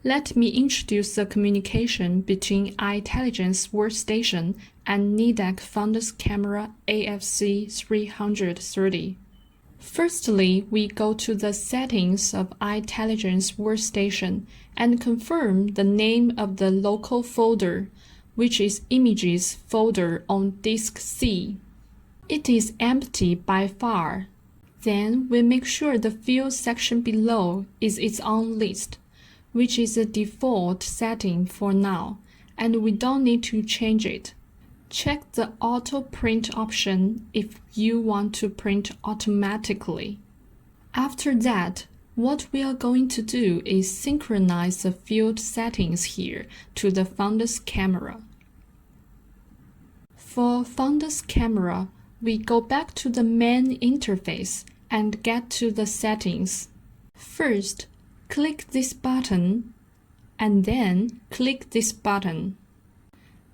Let me introduce the communication between Eyetelligence Workstation and Nidek Fundus Camera AFC 330. Firstly, we go to the settings of Eyetelligence Workstation and confirm the name of the local folder, which is Images folder on disk C. It is empty by far. Then we make sure the field section below is its own list, which is a default setting for now, and we don't need to change it. Check the Auto Print option if you want to print automatically. After that, what we are going to do is synchronize the field settings here to the fundus camera. For fundus camera, we go back to the main interface and get to the settings. First, click this button, and then click this button.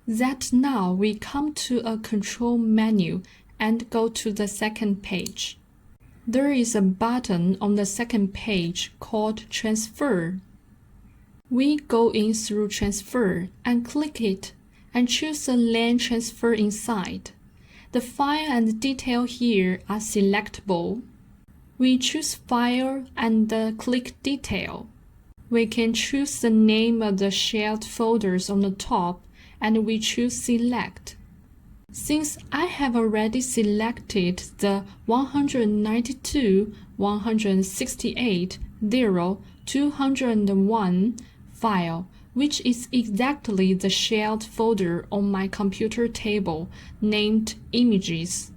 That now we come to a control menu and go to the second page. There is a button on the second page called Transfer. We go in through Transfer and click it and choose the lane transfer inside. The file and detail here are selectable. We choose File and click Detail. We can choose the name of the shared folders on the top, and we choose Select. Since I have already selected the 192, 168, 0, 201 file, which is exactly the shared folder on my computer table named Images.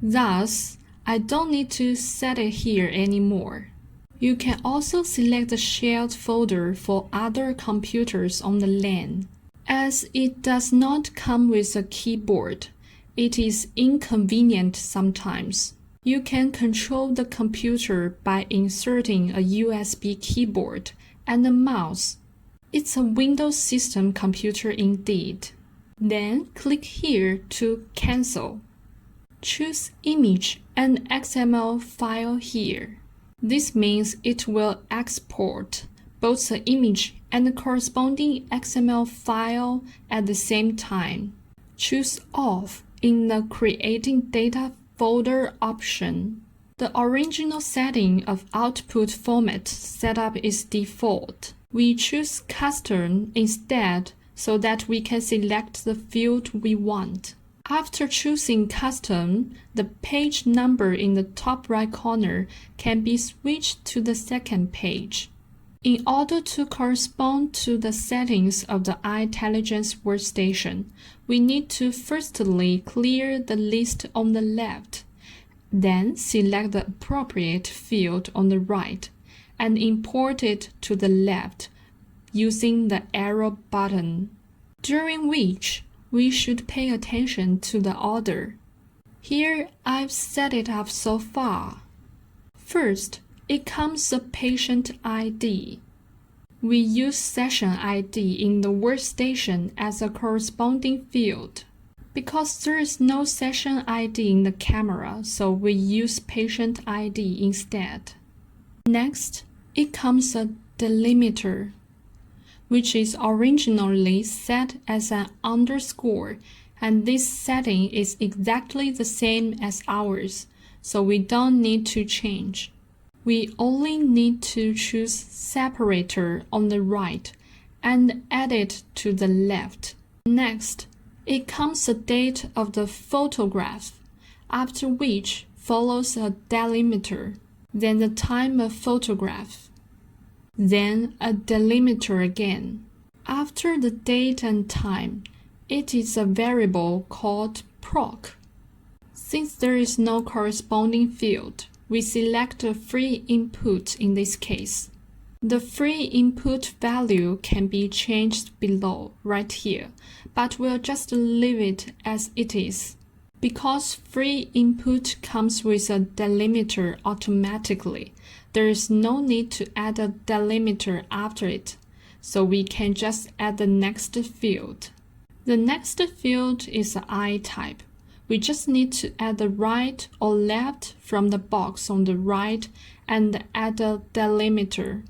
Thus, I don't need to set it here anymore. You can also select the shared folder for other computers on the LAN. As it does not come with a keyboard, it is inconvenient sometimes. You can control the computer by inserting a USB keyboard and a mouse. It's a Windows system computer indeed. Then click here to cancel. Choose Image and XML file here. This means it will export both the image and the corresponding XML file at the same time. Choose Off in the Creating Data folder option. The original setting of output format setup is default. We choose Custom instead so that we can select the field we want. After choosing Custom, the page number in the top right corner can be switched to the second page. In order to correspond to the settings of the Eyetelligence Workstation, we need to firstly clear the list on the left, then select the appropriate field on the right, and import it to the left using the arrow button, during which we should pay attention to the order. Here I've set it up so far. First, it comes a patient ID. We use session ID in the workstation as a corresponding field. Because there is no session ID in the camera, so we use patient ID instead. Next, it comes a delimiter, which is originally set as an underscore, and this setting is exactly the same as ours, so we don't need to change. We only need to choose separator on the right and add it to the left. Next, it comes the date of the photograph, after which follows a delimiter, then the time of photograph, then a delimiter again. After the date and time, it is a variable called proc. Since there is no corresponding field, we select a free input in this case. The free input value can be changed below, right here, but we'll just leave it as it is. Because free input comes with a delimiter automatically, there is no need to add a delimiter after it, so we can just add the next field. The next field is the eye type. We just need to add the right or left from the box on the right and add a delimiter.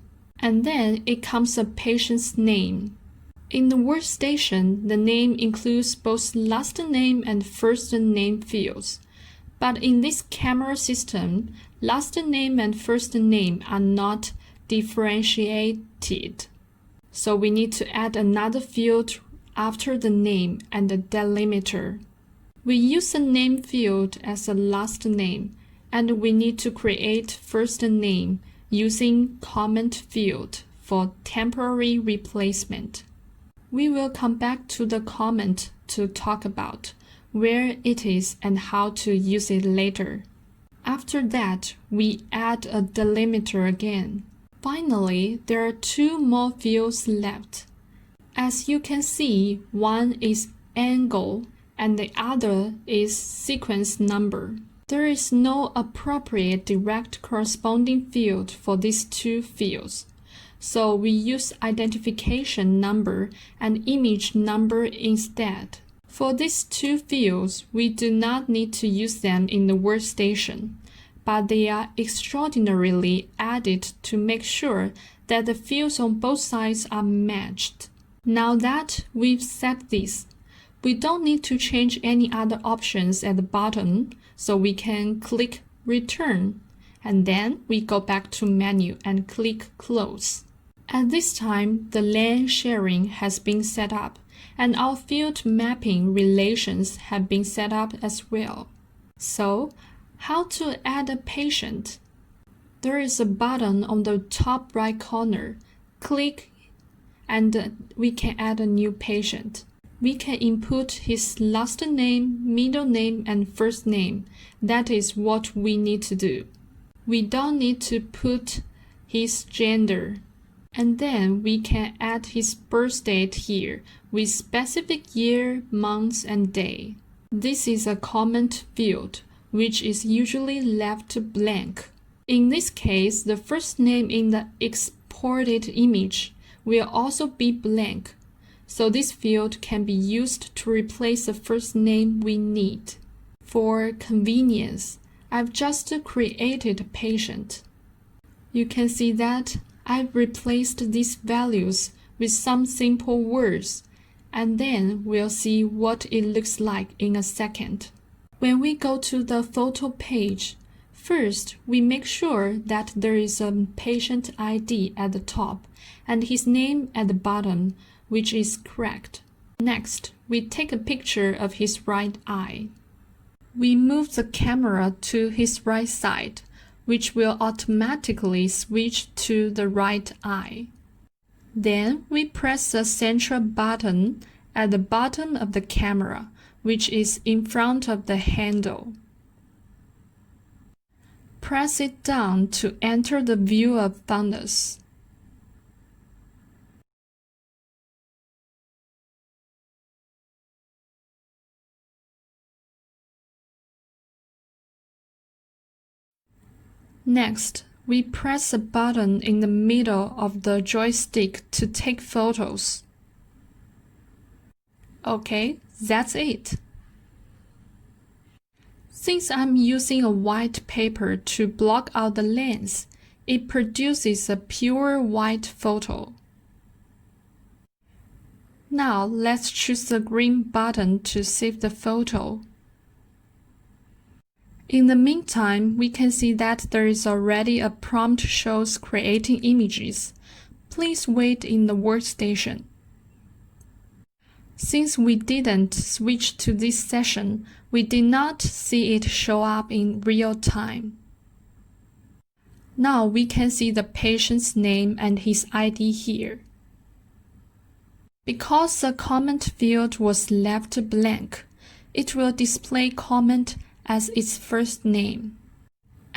And then it comes a patient's name. In the workstation, the name includes both last name and first name fields. But in this camera system, last name and first name are not differentiated. So we need to add another field after the name and the delimiter. We use the name field as a last name, and we need to create first name using comment field for temporary replacement. We will come back to the comment to talk about where it is and how to use it later. After that, we add a delimiter again. Finally, there are two more fields left. As you can see, one is angle and the other is sequence number. There is no appropriate direct corresponding field for these two fields. So we use identification number and image number instead. For these two fields, we do not need to use them in the workstation, but they are extraordinarily added to make sure that the fields on both sides are matched. Now that we've set this, we don't need to change any other options at the bottom, so we can click Return, and then we go back to Menu and click Close. At this time, the LAN sharing has been set up, and our field mapping relations have been set up as well. So, how to add a patient? There is a button on the top right corner. Click and we can add a new patient. We can input his last name, middle name, and first name. That is what we need to do. We don't need to put his gender. And then we can add his birth date here with specific year, month, and day. This is a comment field, which is usually left blank. In this case, the first name in the exported image will also be blank. So this field can be used to replace the first name we need. For convenience, I've just created a patient. You can see that I've replaced these values with some simple words, and then we'll see what it looks like in a second. When we go to the photo page, first we make sure that there is a patient ID at the top and his name at the bottom, which is correct. Next, we take a picture of his right eye. We move the camera to his right side, which will automatically switch to the right eye. Then we press the central button at the bottom of the camera, which is in front of the handle. Press it down to enter the view of fundus. Next, we press a button in the middle of the joystick to take photos. Okay, that's it. Since I'm using a white paper to block out the lens, it produces a pure white photo. Now let's choose the green button to save the photo. In the meantime, we can see that there is already a prompt shows creating images. Please wait in the workstation. Since we didn't switch to this session, we did not see it show up in real time. Now we can see the patient's name and his ID here. Because the comment field was left blank, it will display comment as its first name.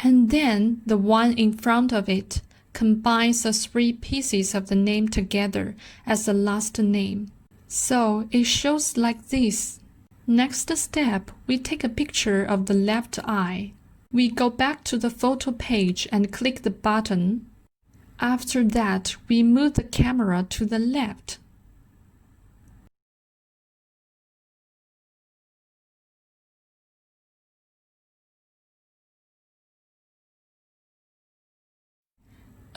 And then the one in front of it combines the three pieces of the name together as the last name. So it shows like this. Next step, we take a picture of the left eye. We go back to the photo page and click the button. After that, we move the camera to the left.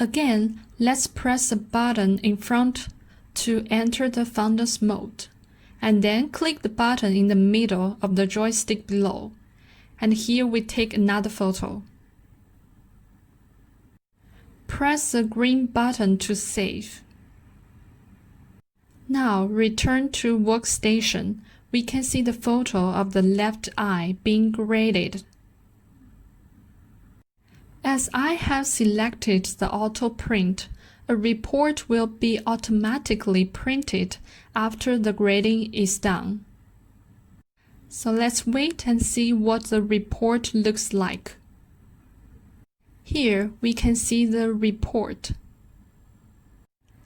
Again, let's press the button in front to enter the fundus mode, and then click the button in the middle of the joystick below. And here we take another photo. Press the green button to save. Now return to workstation. We can see the photo of the left eye being graded. As I have selected the auto print, a report will be automatically printed after the grading is done. So let's wait and see what the report looks like. Here we can see the report.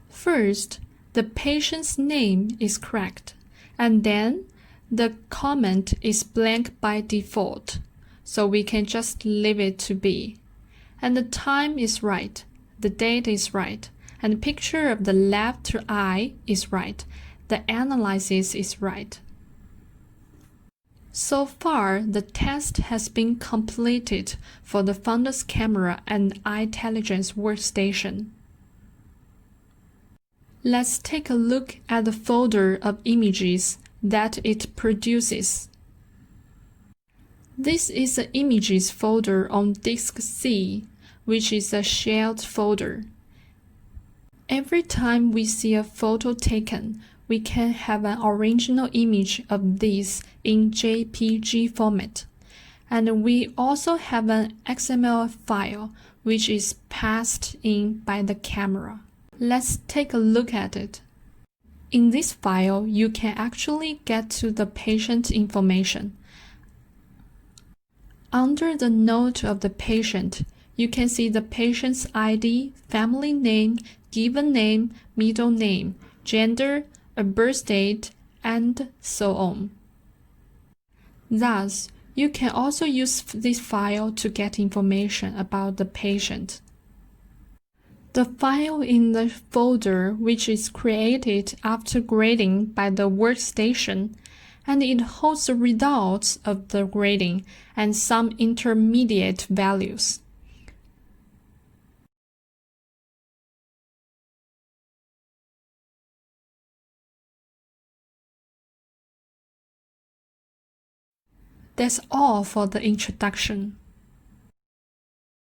First, the patient's name is correct, and then the comment is blank by default, so we can just leave it to be. And the time is right, the date is right, and the picture of the left eye is right. The analysis is right. So far, the test has been completed for the fundus camera and Eyetelligence workstation. Let's take a look at the folder of images that it produces. This is the images folder on disk C, which is a shared folder. Every time we see a photo taken, we can have an original image of this in JPG format. And we also have an XML file which is passed in by the camera. Let's take a look at it. In this file, you can actually get to the patient information. Under the note of the patient, you can see the patient's ID, family name, given name, middle name, gender, a birth date, and so on. Thus, you can also use this file to get information about the patient. The file in the folder which is created after grading by the workstation, and it holds the results of the grading and some intermediate values. That's all for the introduction.